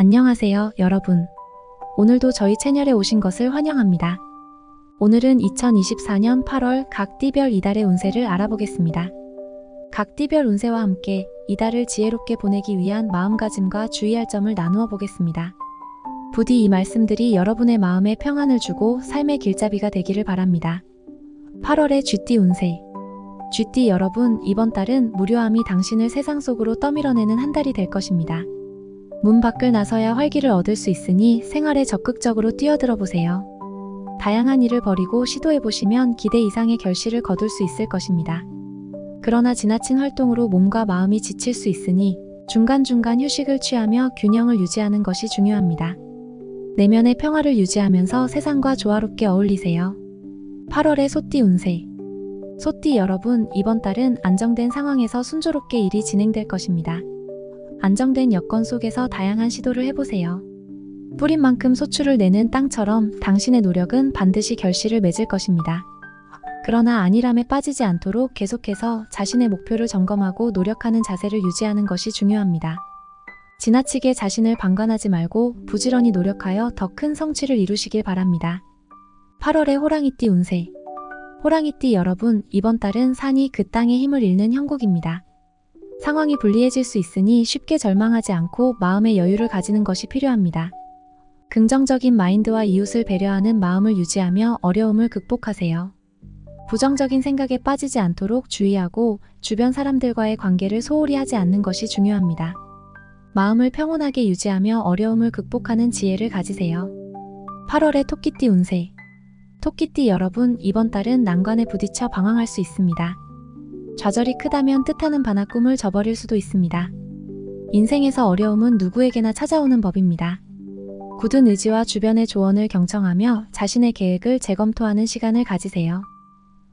안녕하세요, 여러분. 오늘도 저희 채널에 오신 것을 환영합니다. 오늘은 2024년 8월 각 띠별 이달의 운세를 알아보겠습니다. 각 띠별 운세와 함께 이달을 지혜롭게 보내기 위한 마음가짐과 주의할 점을 나누어 보겠습니다. 부디 이 말씀들이 여러분의 마음에 평안을 주고 삶의 길잡이가 되기를 바랍니다. 8월의 쥐띠 운세. 쥐띠 여러분, 이번 달은 무료함이 당신을 세상 속으로 떠밀어내는 한 달이 될 것입니다. 문 밖을 나서야 활기를 얻을 수 있으니 생활에 적극적으로 뛰어들어 보세요. 다양한 일을 벌이고 시도해보시면 기대 이상의 결실을 거둘 수 있을 것입니다. 그러나 지나친 활동으로 몸과 마음이 지칠 수 있으니 중간중간 휴식을 취하며 균형을 유지하는 것이 중요합니다. 내면의 평화를 유지하면서 세상과 조화롭게 어울리세요. 8월의 소띠 운세. 소띠 여러분, 이번 달은 안정된 상황에서 순조롭게 일이 진행될 것입니다. 안정된 여건 속에서 다양한 시도를 해보세요. 뿌린 만큼 소출을 내는 땅처럼 당신의 노력은 반드시 결실을 맺을 것입니다. 그러나 안일함에 빠지지 않도록 계속해서 자신의 목표를 점검하고 노력하는 자세를 유지하는 것이 중요합니다. 지나치게 자신을 방관하지 말고 부지런히 노력하여 더 큰 성취를 이루시길 바랍니다. 8월의 호랑이띠 운세. 호랑이띠 여러분, 이번 달은 산이 그 땅의 힘을 잃는 형국입니다. 상황이 불리해질 수 있으니 쉽게 절망하지 않고 마음의 여유를 가지는 것이 필요합니다. 긍정적인 마인드와 이웃을 배려하는 마음을 유지하며 어려움을 극복하세요. 부정적인 생각에 빠지지 않도록 주의하고 주변 사람들과의 관계를 소홀히 하지 않는 것이 중요합니다. 마음을 평온하게 유지하며 어려움을 극복하는 지혜를 가지세요. 8월의 토끼띠 운세. 토끼띠 여러분, 이번 달은 난관에 부딪혀 방황할 수 있습니다. 좌절이 크다면 뜻하는 바나 꿈을 저버릴 수도 있습니다. 인생에서 어려움은 누구에게나 찾아오는 법입니다. 굳은 의지와 주변의 조언을 경청하며 자신의 계획을 재검토하는 시간을 가지세요.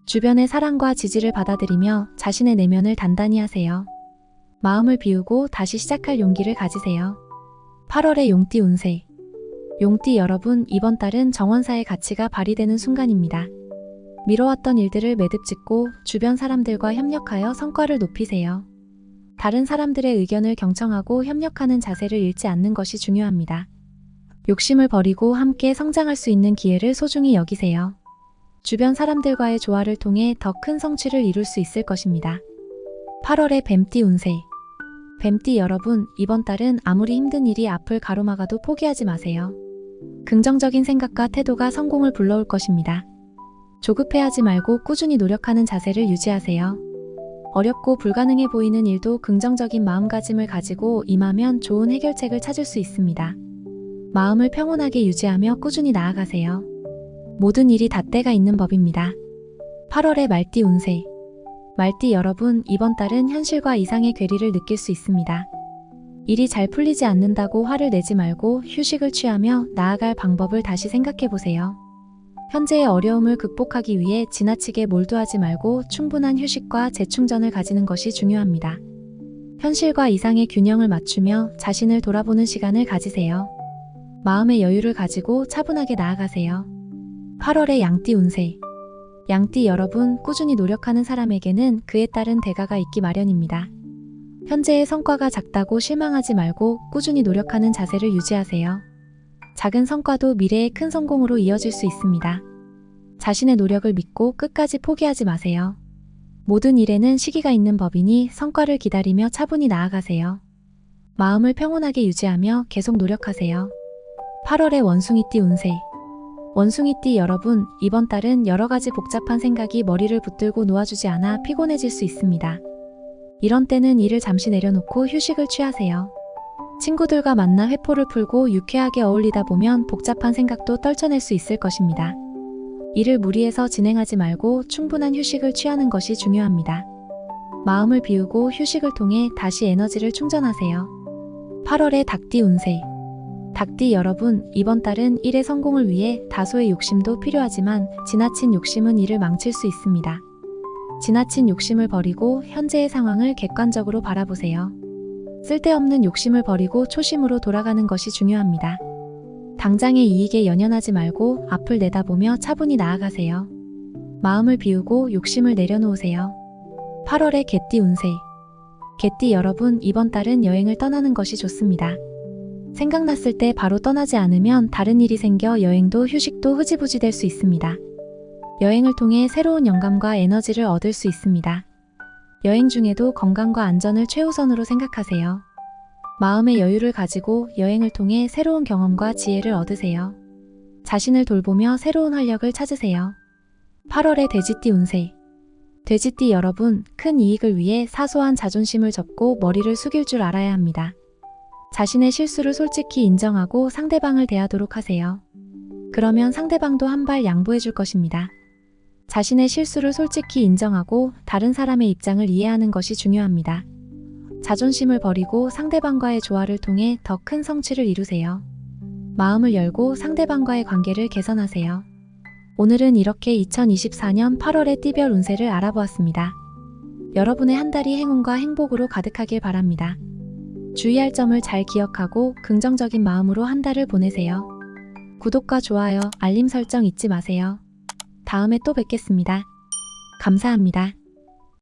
주변의 사랑과 지지를 받아들이며 자신의 내면을 단단히 하세요. 마음을 비우고 다시 시작할 용기를 가지세요. 8월의 용띠 운세. 용띠 여러분, 이번 달은 정원사의 가치가 발휘되는 순간입니다. 미뤄왔던 일들을 매듭짓고 주변 사람들과 협력하여 성과를 높이세요. 다른 사람들의 의견을 경청하고 협력하는 자세를 잃지 않는 것이 중요합니다. 욕심을 버리고 함께 성장할 수 있는 기회를 소중히 여기세요. 주변 사람들과의 조화를 통해 더 큰 성취를 이룰 수 있을 것입니다. 8월의 뱀띠 운세. 뱀띠 여러분, 이번 달은 아무리 힘든 일이 앞을 가로막아도 포기하지 마세요. 긍정적인 생각과 태도가 성공을 불러올 것입니다. 조급해하지 말고 꾸준히 노력하는 자세를 유지하세요. 어렵고 불가능해 보이는 일도 긍정적인 마음가짐을 가지고 임하면 좋은 해결책을 찾을 수 있습니다. 마음을 평온하게 유지하며 꾸준히 나아가세요. 모든 일이 다 때가 있는 법입니다. 8월의 말띠 운세. 말띠 여러분, 이번 달은 현실과 이상의 괴리를 느낄 수 있습니다. 일이 잘 풀리지 않는다고 화를 내지 말고 휴식을 취하며 나아갈 방법을 다시 생각해 보세요. 현재의 어려움을 극복하기 위해 지나치게 몰두하지 말고 충분한 휴식과 재충전을 가지는 것이 중요합니다. 현실과 이상의 균형을 맞추며 자신을 돌아보는 시간을 가지세요. 마음의 여유를 가지고 차분하게 나아가세요. 8월의 양띠 운세. 양띠 여러분, 꾸준히 노력하는 사람에게는 그에 따른 대가가 있기 마련입니다. 현재의 성과가 작다고 실망하지 말고 꾸준히 노력하는 자세를 유지하세요. 작은 성과도 미래의 큰 성공으로 이어질 수 있습니다. 자신의 노력을 믿고 끝까지 포기하지 마세요. 모든 일에는 시기가 있는 법이니 성과를 기다리며 차분히 나아가세요. 마음을 평온하게 유지하며 계속 노력하세요. 8월의 원숭이띠 운세. 원숭이띠 여러분, 이번 달은 여러 가지 복잡한 생각이 머리를 붙들고 놓아주지 않아 피곤해질 수 있습니다. 이런 때는 일을 잠시 내려놓고 휴식을 취하세요. 친구들과 만나 회포를 풀고 유쾌하게 어울리다 보면 복잡한 생각도 떨쳐낼 수 있을 것입니다. 일을 무리해서 진행하지 말고 충분한 휴식을 취하는 것이 중요합니다. 마음을 비우고 휴식을 통해 다시 에너지를 충전하세요. 8월의 닭띠 운세. 닭띠 여러분, 이번 달은 일의 성공을 위해 다소의 욕심도 필요하지만 지나친 욕심은 일을 망칠 수 있습니다. 지나친 욕심을 버리고 현재의 상황을 객관적으로 바라보세요. 쓸데없는 욕심을 버리고 초심으로 돌아가는 것이 중요합니다. 당장의 이익에 연연하지 말고 앞을 내다보며 차분히 나아가세요. 마음을 비우고 욕심을 내려놓으세요. 8월의 개띠 운세. 개띠 여러분, 이번 달은 여행을 떠나는 것이 좋습니다. 생각났을 때 바로 떠나지 않으면 다른 일이 생겨 여행도 휴식도 흐지부지 될 수 있습니다. 여행을 통해 새로운 영감과 에너지를 얻을 수 있습니다. 여행 중에도 건강과 안전을 최우선으로 생각하세요. 마음의 여유를 가지고 여행을 통해 새로운 경험과 지혜를 얻으세요. 자신을 돌보며 새로운 활력을 찾으세요. 8월의 돼지띠 운세. 돼지띠 여러분, 큰 이익을 위해 사소한 자존심을 접고 머리를 숙일 줄 알아야 합니다. 자신의 실수를 솔직히 인정하고 상대방을 대하도록 하세요. 그러면 상대방도 한 발 양보해 줄 것입니다. 자신의 실수를 솔직히 인정하고 다른 사람의 입장을 이해하는 것이 중요합니다. 자존심을 버리고 상대방과의 조화를 통해 더 큰 성취를 이루세요. 마음을 열고 상대방과의 관계를 개선하세요. 오늘은 이렇게 2024년 8월의 띠별 운세를 알아보았습니다. 여러분의 한 달이 행운과 행복으로 가득하길 바랍니다. 주의할 점을 잘 기억하고 긍정적인 마음으로 한 달을 보내세요. 구독과 좋아요, 알림 설정 잊지 마세요. 다음에 또 뵙겠습니다. 감사합니다.